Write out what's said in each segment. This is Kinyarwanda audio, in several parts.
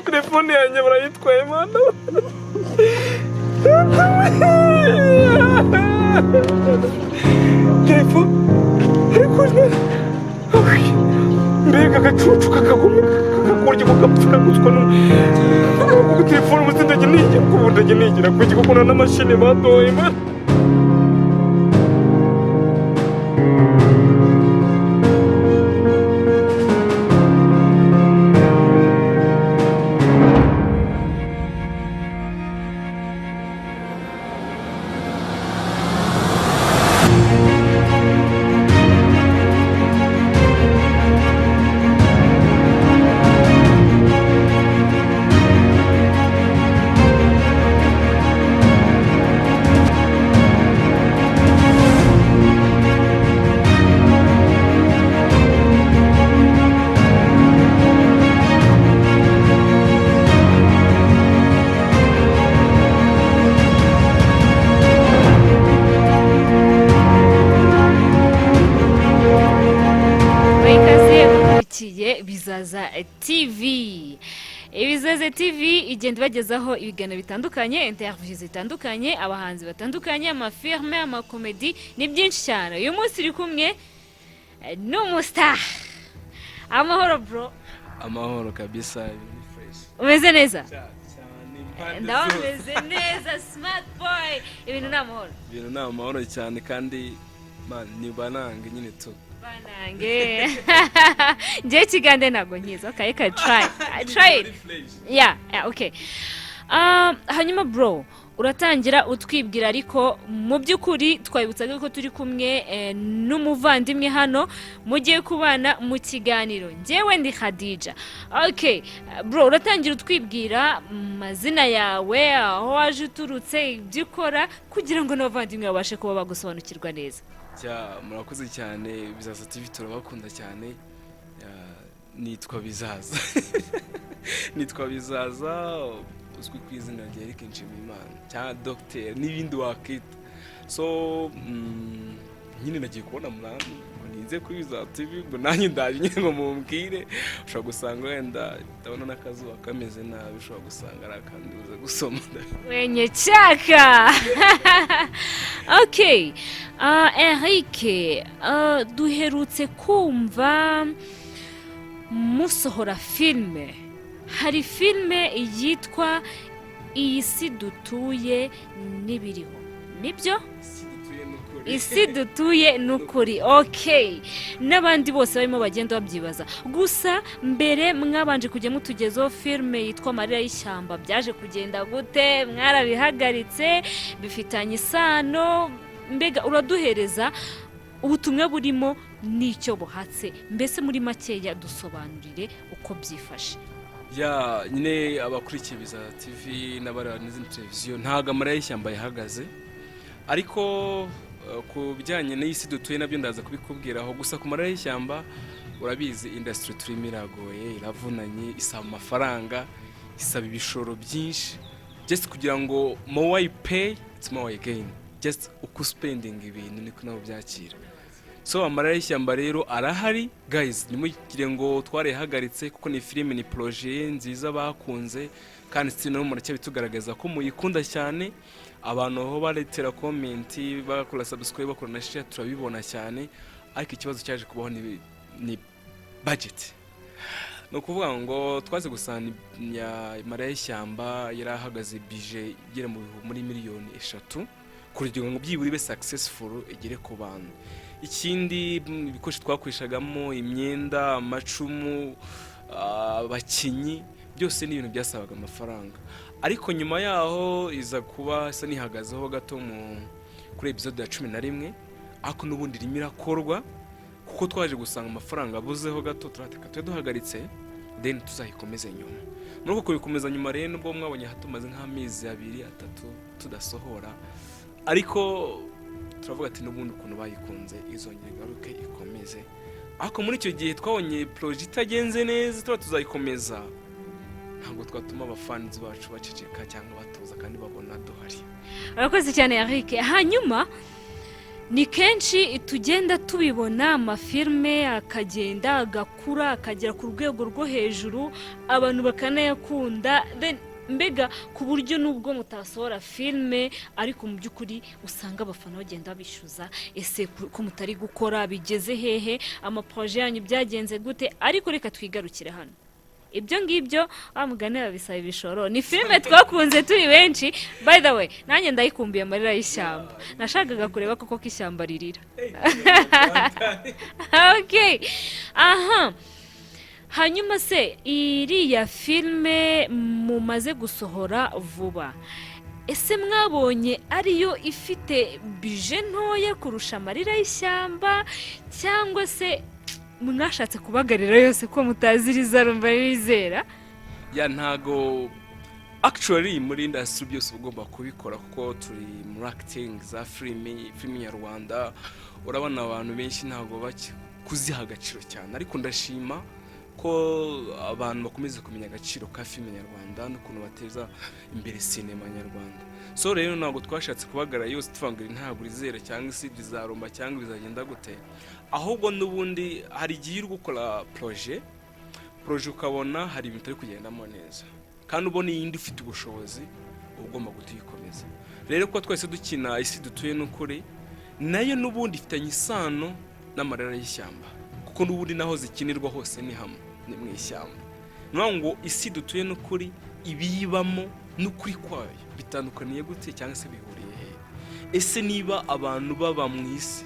telefone yanjye barayitwaye mana. Telefone mbega agacucu kakagumye kakakurya kugapfura gutwa n'ubu telefone umusindaje nigira kubundaje nigira kugira kuko na machine badoye mana. Bizaza TV. Ibizaza TV igenda bagezaho ibiganiro bitandukanye, interviews zitandukanye, abahanzi batandukanye, amafilme, amakomedi ni byinshi cyane. Uyu munsi uri kumwe n'umustar. Amahoro bro. Amahoro kabisa, umeze neza? Cyane. Ndameze neza, smart boy. Ibintu namahoro. Ibintu namahoro cyane kandi man ni banange nyine tu. Banange. Je kigande nago nkiza. Okay, I try it. Yeah, okay. Hanyuma bro, uratangira utwibwira ariko mu byukuri twayibutsaga ko turi kumwe n'umuvandimwe hano mugiye kubana mu kiganiro. Njewe ndi Khadija. Okay, bro, uratangira utwibwira mazina yawe, aho waje uturutse, ibyo ukora kugira ngo n'abavandimwe babashe kuba bagusobanukirwa neza. Murakoze cyane, Bizaza TV turabakunda cyane. Nitwa Bizaza. Nitwa Bizaza, uzwi ku izina rya Eric Nshimiyimana cyangwa Dr. n'ibindi wakita. So nyine nagiye kubona murani ninze kuri Bizaza TV ngo nanjye ndaje nyine ngo mumbwire, ushobora gusanga wenda ndabona n'akazuba kameze nabi, ushobora gusanga ari akanduza gusoma. Wenye chaka. Okay. Eric, duherutse kumva musohora filme. Hari filme yitwa iyi si dutuye n'ibiriho. Nibyo? Isi dutuye n'ukuri. Okay. N'abandi bose barimo bagenda babyibaza. Gusa mbere mwabanje kujya mutugezaho filme yitwa Marira y'ishyamba. Byaje kugenda gute? Mwarabihagaritse, bifitanye isano. Mbega uraduhereza ubutumwa burimo n'icyo buhatse. Mbese muri makeya dusobanurire uko byifashe. Nyine abakurikiye Bizaza TV n'abari n'izindi televiziyo ntago Marira y'ishyamba yahagaze, ariko ku bijyanye n'isi dutuye nabyo ndaza kubikubwiraho. Gusa ku Marira y'ishyamba urabizi industry turimo iragoye, iravunanye, isaba amafaranga, isaba ibishoro byinshi, just kugira ngo more you pay it's more you gain, just uko spending ibintu niko nabo byakira. So Marira y'ishyamba rero arahari guys, nimugire ngo twarehagaritse kuko ni filime, ni projet nziza bakunze kandi sino muracye bitugaragaza ko muyikunda cyane. Abantu aho baretera comment, bakora subscribe, bakora na share, turabibona cyane. Ariko ikibazo cyaje kubaho ni budget. No kuvuga ngo twaze gusana Marira y'ishyamba yarahagaze budget igera muri miliyoni 3 kugira ngo byiburi be successful igere ku bantu. Ikindi ibikoresho twakwishagamo imyenda, amacumu, abakinyi, byose ni ibintu byasabaga amafaranga. Ariko nyuma yaho iza kuba isa nihagazeho gato kuri episode ya 11, ariko n'ubundi rimwe irakorwa kuko twaje gusanga amafaranga abuzeho gato, turateka twe duhagaritse, then tuzayikomeze nyuma. Nuko kubikomeza nyuma rero nubwo mwabonye hatumaze nk'amezi 2-3 tudasohora, ariko turavuga ati n'ubundi ukuntu bayikunze izongera garuke ikomeze. Ariko muri icyo gihe twabonye project itagenze neza, tuzayikomeza, ntabwo twatuma abafans bacu baceceka cyangwa batuza kandi babona duhari. Urakoze cyane Eric. Hanyuma ni kenshi tugenda tubibona amafilme akagenda agakura akagera ku rwego rwo hejuru abantu bakanayakunda mbega ku buryo nubwo mutasohora filme ariko mu by'ukuri usanga abafana bagenda bishyuza ese ko mutari gukora bigeze hehe amaproje yanyu byagenze gute ariko reka twigarukire hano ibyo ngibyo bamuganira bisaba ibishoro ni filme twakunze turi benshi by the way nanjye ndayikumbuye amarira y'ishyamba nashakaga kureba koko k'ishyamba ririra okay aha hanyuma se iriya filme mumaze gusohora vuba ese mwabonye ariyo ifite bije ntoya kurusha amarira y'ishyamba cyangwa se mwashatse kubagarira yose ko mutaziriza rumva rizera ya ntago actually muri industry byose ugomba kubikora kuko turi muri acting za filime nyarwanda urabona abantu benshi ntago baki kuziha agaciro cyane ariko ndashima ko abantu bakomeza kumenya agaciro ka filime nyarwanda n'ukuntu bateza imbere sinema nyarwanda so rero ntabwo twashatse kubagara yose tuvangira ntabwo rizera cyangwa se bizarumba cyangwa bizagenda gute ahubwo n'ubundi hari igihe uri gukora projet ukabona hari ibintu ari kugendamo neza kandi ubona iyindi ufite ubushobozi ugomba gutuyikomeza rero ko twese dukina isi dutuye n'ukuri nayo n'ubundi ifitanye isano n'amarira y'ishyamba kuko n'ubundi naho zikinirwa hose ni hamwe ni mu ishyamba none ngo isi dutuye n'ukuri ibiyibamo n'ukuri kwayo bitandukaniye gute cyangwa se bihuriye he ese niba abantu baba mu isi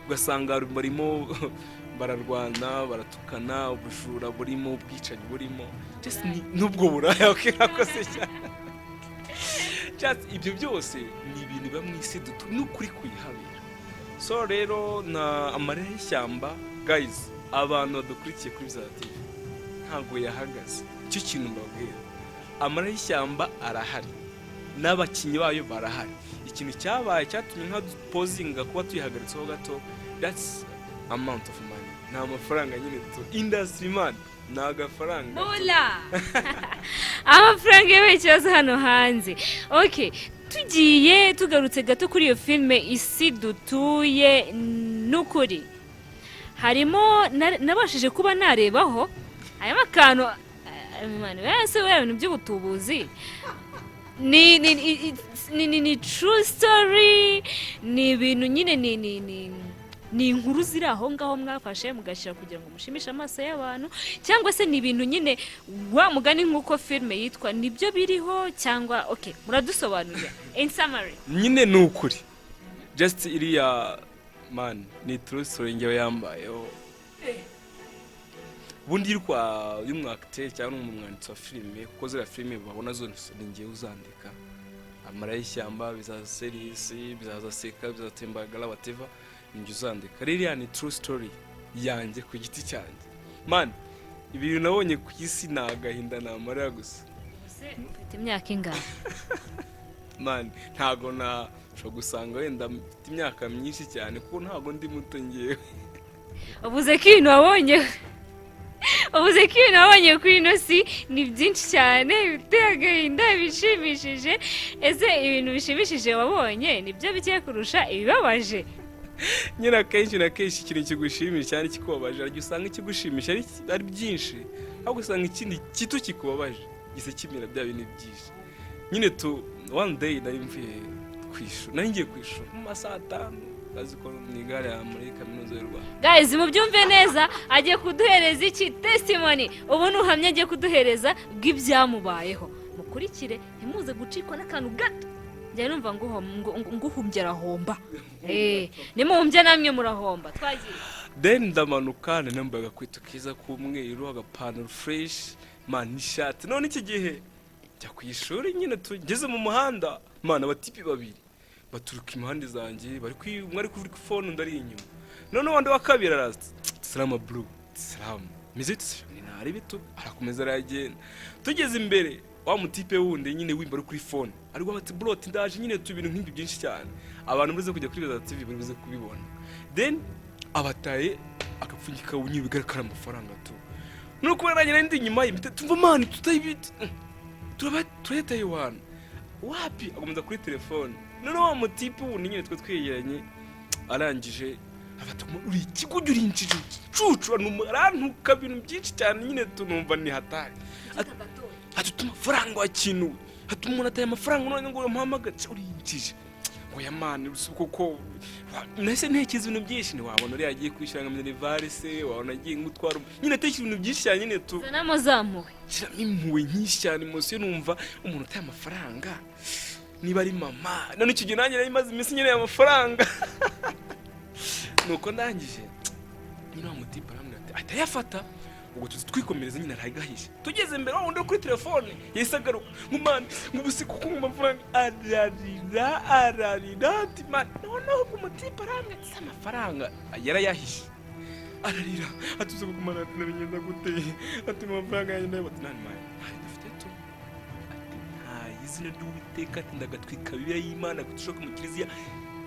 ugasanga barimo bararwana baratukana ubujura burimo ubwicanyi burimo n'ubwo buraya ukirakoze cyane ibyo byose ni ibintu biba mu isi dutuye n'ukuri kuyihabera so rero na amarira y'ishyamba guys abantu badukurikiye kuri za TV ntago yahagaze icyo kintu mbabwira amarira y'ishyamba arahari n'abakinnyi bayo barahari ikintu cyabaye cyatumye nka pozinga kuba tuyihagaritseho gato that's amount of money nta mafaranga nyine to industry man n'agafaranga mula amafaranga y'ikibazo hano hanze okay tugiye tugarutse gato kuri iyo filme isi dutuye n'ukuri harimo nabashije kuba narebaho aya makano mani wese ibintu by'ubutubuzi ni true story ni ibintu nyine ni inkuru ziri aho ngaho mwafashe mugashyira kugira ngo mushimishe amaso y'abantu cyangwa se ni ibintu nyine wa mugani nk'uko filme yitwa nibyo biriho cyangwa okay muradusobanurira in summary nyine ni ukuri just iriya man ni true story ngewe yambayeho bundi y'umwacteur cyangwa umwanditsi wa filme kuko zira filme babona zone ni ngewe uzandika amarira y'ishyamba bizaza series bizaza seka bizatembagara whatever ninjye uzandika ririya ni true story yanjye ku giti cyanjye man ibintu nabonye ku isi nagahinda namarira gusa ufite imyaka ingana man ntago nashobora gusanga wenda mfite imyaka myinshi cyane kuko ntago ndi muto ngewe ubuze ko ibintu wabonye kuri ino si ni byinshi cyane biteye agahinda bishimishije ese ibintu bishimishije wabonye nibyo bike kurusha ibibabaje nyine akenshi na kenshi ikintu kigushimisha cyane kikubabaje ariko usanga ikigushimisha ari byinshi ahubwo usanga ikindi gito kikubabaje gise kimera bya bintu byinshi nyine one day nari mvuye kwishura nari ngiye kwishura mu masaha 5 bazikora mu igare muri kaminuza y'u Rwanda guys mubyumve neza agiye kuduhereza iki testimony ubu n'uhamya agiye kuduhereza bw'ibyamubayeho mukurikire ntimuze gucikwa n'akantu gato njye numva nguhumbye arahomba nimuhumbye namwe murahomba twagiye then ndamanuka nambaye agakweto keza k'umweru agapantaro fresh man n'ishati none iki gihe njya ku ishuri nyine tugeze mu muhanda man abatipi babiri baturuka impande zanjye bari mwari kuri phone ndari inyuma none wandi wa kabiri araza salama bro salam miziti ni nari bitu arakomeza aragenda tugeze imbere wa mutipe wundi nyine wimba kuri phone ariko bati bro ndaje nyine tubintu nk'imbi byinshi cyane abantu muze kujya kuri za TV bari kubibona then abataye akapfunyika unyibigarukara amafaranga tu nuko baranyira ndi nyuma y'imite tumva man tutayibiti turetaye wana wapi agomeza kuri telefone none wa mutipe wundi nyine twe twegeranye arangije abatuma uri ikigo urinjije cucu arantuka ibintu byinshi cyane nyine tunumva ni hatari atutuma amafaranga wakintu atuma umuntu ataye amafaranga none ngo yamuhamagaje urinjije oya mani kuko nese ntekereza ibintu byinshi ntiwabona uri yagiye kwishyura nka minerivare se wabona agiye ngutwara nyine atekereza ibintu byinshi cyane nyine tu zanamuzamuwe kiramo impuhwe nyinshi cyane munsi yo numva umuntu ataye amafaranga niba ari mama none icyo gihe nanjye nari maze iminsi nkeneye amafaranga nuko ndangije nyine wa mutipe aramubwira ati atayafata ubwo tuzi twikomereza nyine aragahisha tugeze imbere wa wundi kuri telefone yahise agaruka nk'umwana nk'ubusi kuko mu mafaranga ararira ati mani noneho umutipe aramubwira ati amafaranga yarayahishe ararira atuze kugumana ati nabigenda gute ati mu mafaranga yanjye ndayo ati nani mani dufite tu ati nta izina ry'Uwiteka ati ndagatwika bibiliya y'Imana gutushoka mu kiliziya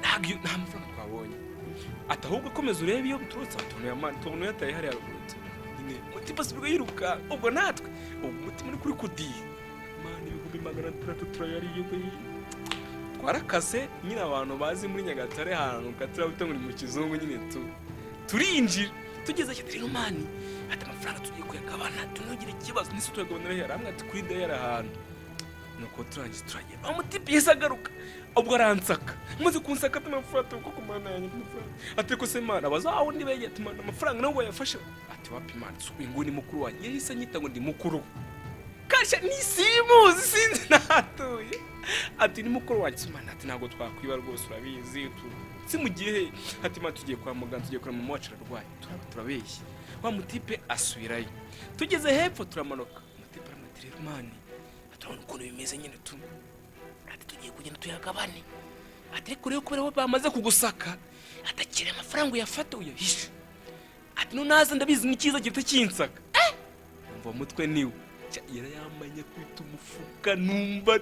nta mafaranga twabonye ati ahubwo komeza urebe iyo biturutse atuntu ya mani tubona yataye hariya ruguru umutima asigaye yiruka ubwo natwe umutima uri kuri kudiye mani 600 turayariye twarakase nyine abantu bazi muri Nyagatare ahantu katira butangura mu kizungu nyine turinjira tugeze cyo rero mani ati amafaranga tugiye kuyagabana tunogire ikibazo nisi tuyagabana rero aramwe ati kuri dayara ahantu nuko turangiye turagiye umutipe yesagaruka ubwo aransaka maze kunsaka amafaranga uko kumana yanjye ati ko se mana bazaho ndi bege ati mana amafaranga nawe yafashe ati wapi mana inguni mukuru wanjye yahise anyita ngo ndi mukuru kasha nisimuzi sinzi natuye ati ni mukuru wanjye mana ati ntago twakwiba rwose urabizi si mu gihe ati mana tugiye kwa muganga tugiye kura mama wacu ararwaye turabeshye wa mutipe asubirayo tugeze hepfo turamanuka mutipe aramutirira mani aturabona ukuntu bimeze nyine ati tugiye kugenda tuyagabane ati ariko rero kubera bamaze kugusaka atakire amafaranga uyafata uyahishe ati nunaza ndabizi n'ikiza gifite kinsaka umva umutwe niwe yarayamanye kwita umufuka numva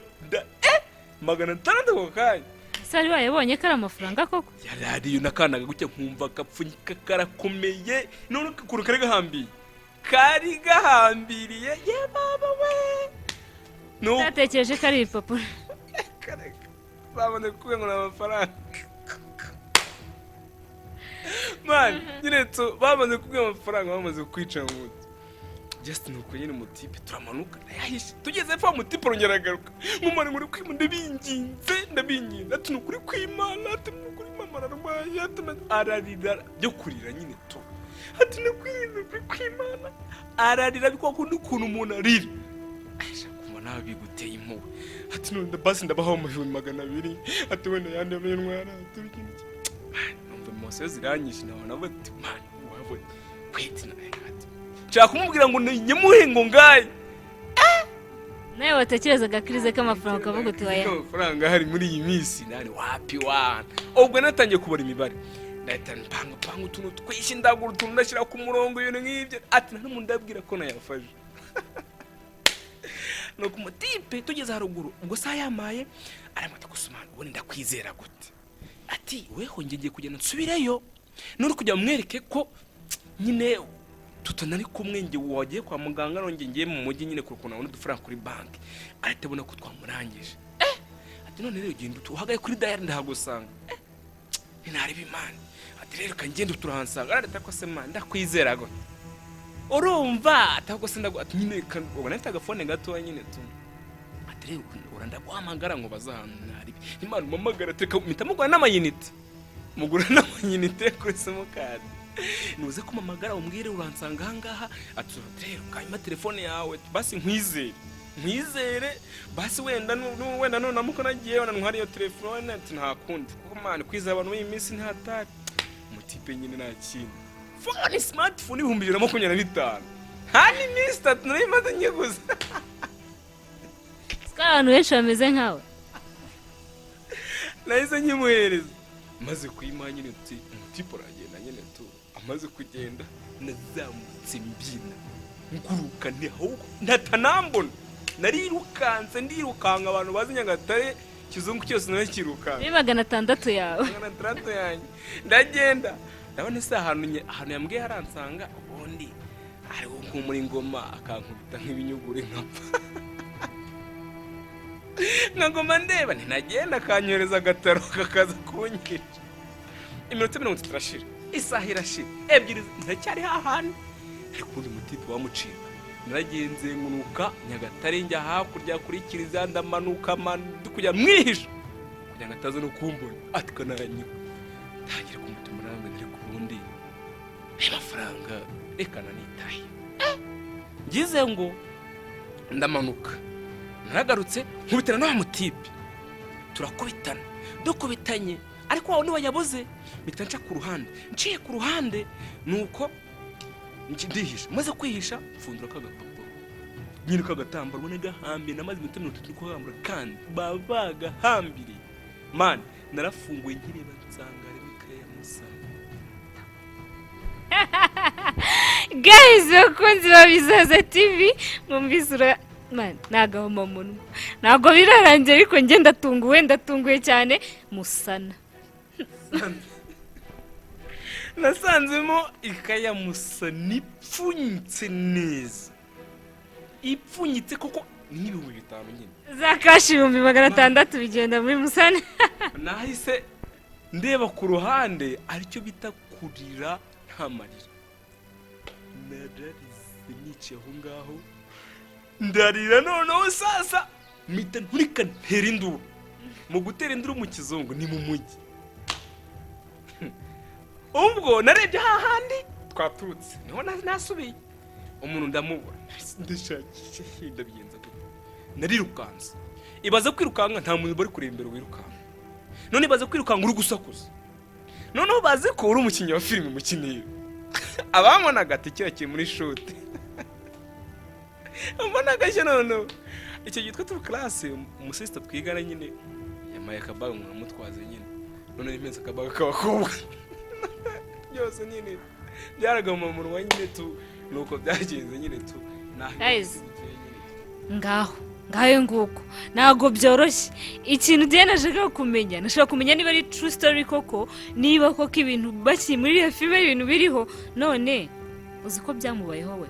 600 ko kanya sari wayabonye kara amafaranga koko yarariyo nakanaga gutya nkumva kapfunyika karakomeye none kuru kari gahambiriye ye baba we no natekereje kari ipapuro babone kuwe ngo amafaranga man nyine to bamaze kuguha amafaranga bamaze kwica mu just nuko nyine mutipe turamanuka yahishe tugeze fa mutipe rongera-garuka nk'umwana muri kwimunda ndabinginze ati nukuri kwimana ati nukuri mama ararwaye ati ararira byo kurira nyine to ati nukuri kwimana ararira biko kundi ukuntu umuntu arira aisha kuma nawe biguteye impuhwe ati none basi ndabaho mu 200 ati wenda yandi y'intwara turikindi numva mose ziranyishe nawe nabo ati man wabone kwiti na ati nshaka kumubwira ngo nyemuhe ngo ngaye nawe watekerezaga krize k'amafaranga kavuga uti waya amafaranga hari muri iyi minsi nari wapi wana ubwo natangiye kubara imibare ndahita panga utuntu twishi ndagura utuntu ndashyira ku murongo ibintu nk'ibyo ati nta n'umuntu ndabwira ko nayafashe nuko umutipe tugeze haruguru ubwo saa yamaye aramata gusumana ubundi ndakwizera gute ati weho ngiye kugenda nsubireyo nuri kujya mwereke ko nyine tutanari kumwe nge wagiye kwa muganga nonge ngiye mu mujyi nyine kurukuna ubundi dufaranga kuri banki aratabona ko twamurangije ati none rero genda tuhagaye kuri dayari ndahagusanga ntari bimana ati rero kangenda turahansanga arata ko se man ndakwizera gute urumva atako se ati nyine ubona afite agafone gato nyine tu ati rero urandaguhamagara ngo bazahana nari imana umamagara teka mitamugura n'amayinite mugura n'amayinite kuri simukadi nuze kumamagara umbwire uransanga hangaha ati rero kanyuma telefone yawe basi nkwizere basi wenda none namuko nagiye wenda ntwari iyo telefone ati nta kundi kuko man kwiza abantu iyi minsi ntatari umutipe nyine nta kintu phone smartphone 2025 hani minsi 3 nari maze nyiguza abantu benshi bameze nkawe nahise nyimuhereza maze kuyima nyine uti umutipe aragenda nyine tu amaze kugenda nazamutse mbyina nguruka ahubwo ntatanambona narirukanse ndirukanka abantu bazi Nyagatare kizungu cyose narakirukanka ni 600 yawe 600 yanjye ndagenda ndabona se ahantu yambwiye haransanga ubundi ari muri ngoma akankubita nk'ibinyugure nkapfa ngoma ndeba ntinagenda akanyoreza agataro kakaza kunyica iminota 30 irashira, isaha irashira, ebyiri ntacyari hahandi, ariko undi mutipe wamucika. Naragenze ngunuka Nyagatare njya hakurya kuri Kiliziya, ndamanuka kujya mwihisha kugira ngo ataza no kumbona, ati kananyuka ntangira kumutuma namwe ndire kurundi amafaranga reka nanitaye. Ngize ngo ndamanuka, naragarutse nkubitana n'wa mutipe, turakubitana, dukubitanye, ariko wawe niwe yaboze, mpita nca ku ruhande, nciye ku ruhande nuko ndihisha, maze kwihisha mfundura kagapapuro nyine kagatambara, ubone gahambiye, namaze iminota 30 turi kuhambura kandi babagahambire. Man, narafunguye nkireba nsanga ari Mikaya Musana. Guys, bakunzi babizaza TV, mwumvisura man nagahoma munwa. Nago birarangiye ariko nge ndatunguye cyane Musana. Nasanzemo ikaya Musana ipfunyitse neza, ipfunyitse koko ni 5,000 nyine, zakashi 600 bigenda muri Musana. Nahise ndeba ku ruhande aricyo bita kurira nta marira, nararize nice aho ngaho ndarira. Noneho sasa mpita nturika ntera induru. Mu gutera induru mu kizungu ni mu mujyi. Ubwo narebye hahandi twaturutse, niho nasubiye umuntu ndamubura, ndashakisha ndabigenza gute, narirukanze. Ibaze kwirukanka nta muntu bari kurembera wirukanka, none ibaze kwirukanka uri gusakuza, noneho bazi ko uri umukinnyi wa filime mukinira. Abamonaga tikira muri shoot mbona gashya. Noneho icyo gitwa turi classe, umusista twigana nyine yamaye akabaga nkamutwaze nyine, none imense akabaga k'abakobwa byose nyine byaragama mu munwa nyine tu, nuko byagenze nyine tu. Ngaho nguko ntago byoroshye. Ikintu giye nashaka kumenya, niba ari true story koko, niba koko ibintu baki muri iyo filime ibintu biriho, none uzi ko byamubayeho we.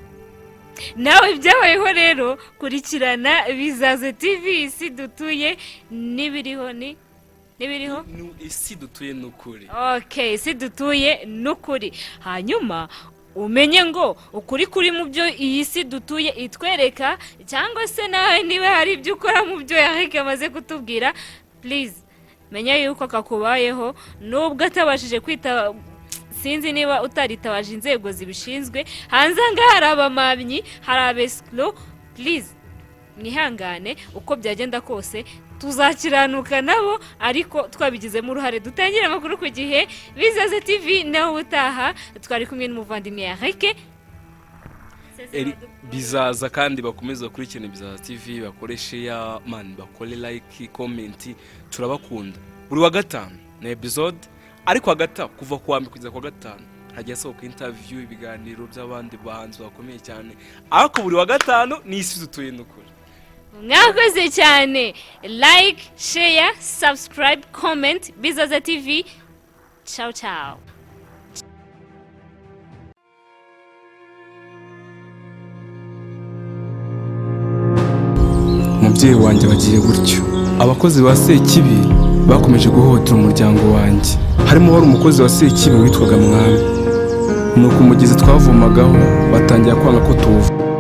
Nawe byabayeho rero, kurikirana Bizaza TV isi dutuye nibiriho nibiriho isi dutuye n'ukuri. Okay, isi dutuye n'ukuri. Hanyuma umenye ngo ukuri kuri mu byo iyi si dutuye itwereka, cyangwa se nawe niba hari ibyo ukora mu byo yahike amaze kutubwira, please menya yuko kakubayeho, nubwo atabashije kwita, sinzi niba utaritabaje inzego zibishinzwe. Hanze ngaha hari abamamyi, hari abescro, please mwihangane, uko byagenda kose tuzakiranuka nabo, ariko twabigizemo uruhare. Dutangire amakuru ku gihe. Bizaza TV naho utaha, twari kumwe n'umuvandimwe Yareke. Bizaza kandi bakomeza kurikirana Bizaza TV, bakoreshe ya man, bakore like, comment, turabakunda. Buri wa gatanu na episode, ariko hagata kuva kuwa mbere kugeza kwa gatanu hajya sohoka interview, ibiganiro by'abandi bahanzi bakomeye cyane, ariko buri wa gatanu ni isi dutuye n'ukuri. Mwakoze cyane. Like, share, subscribe, comment. Bizaza TV. Ciao ciao. Umubyeyi wanjye wagiye gutyo. Abakozi ba Sekibi bakomeje guhohotera umuryango wanjye, harimo wari umukozi wa Sekibi witwaga Mwami. Nuko umugezi twavomagaho batangira kwanga ko tuva.